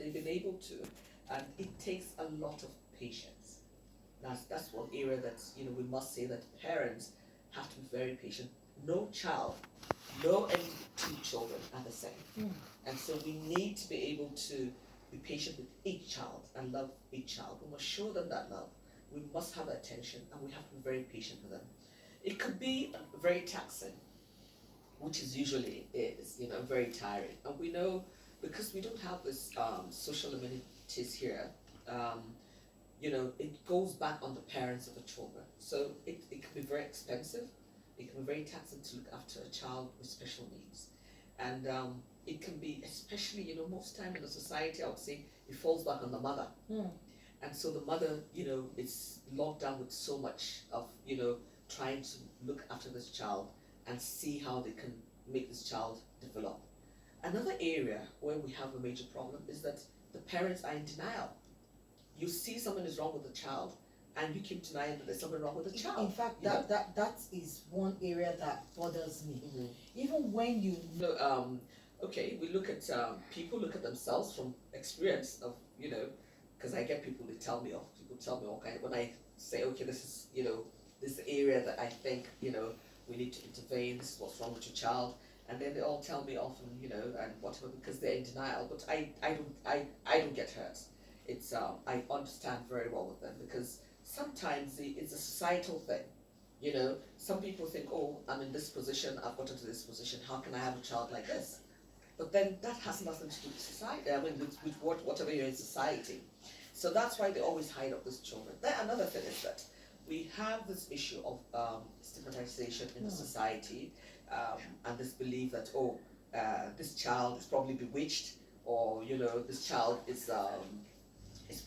they've been able to, and it takes a lot of patience. That's one area that we must say that parents have to be very patient. No child, no any two children are the same, and so we need to be able to be patient with each child and love each child. We must show them that love. We must have attention, and we have to be very patient with them. It could be very taxing, which is usually is, very tiring. And we know because we don't have this social amenities here, um, it goes back on the parents of the children. So it can be very expensive. It can be very taxing to look after a child with special needs. And it can be, especially, most time in the society, I would say it falls back on the mother. And so the mother, is locked down with so much of, trying to look after this child and see how they can make this child develop. Another area where we have a major problem is that the parents are in denial. You see something is wrong with the child, and you keep denying that there's something wrong with the child. In fact, that is one area that bothers me. Even when okay, we look at people look at themselves from experience of because I get people tell me all kind. When I say, okay, this is this area that I think we need to intervene. This is what's wrong with your child. And then they all tell me often, and whatever, because they're in denial. But I don't get hurt. It's I understand very well with them, because sometimes it's a societal thing. Some people think, oh, I'm in this position, I've got into this position, how can I have a child like this? But then that has nothing to do with society. I mean, with whatever you're in society. So that's why they always hide up these children. Then another thing is that we have this issue of stigmatization in the society, and this belief that this child is probably bewitched, or this child is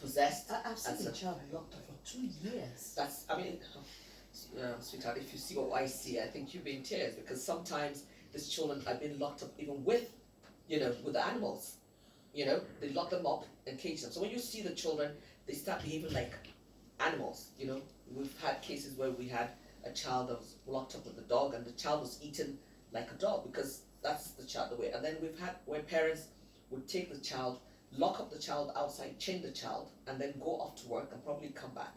possessed. I've seen a child locked up for 2 years. That's, I mean, sweetheart, if you see what I see, I think you'll be in tears, because sometimes these children have been locked up even with the animals. They lock them up and cage them. So when you see the children, they start behaving like animals. We've had cases where we had a child that was locked up with a dog, and the child was eaten like a dog, because that's the child the way. And then we've had where parents would take the child, lock up the child outside, chain the child, and then go off to work and probably come back.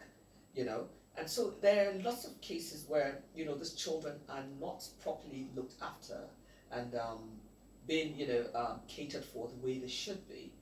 And so there are lots of cases where these children are not properly looked after and being catered for the way they should be.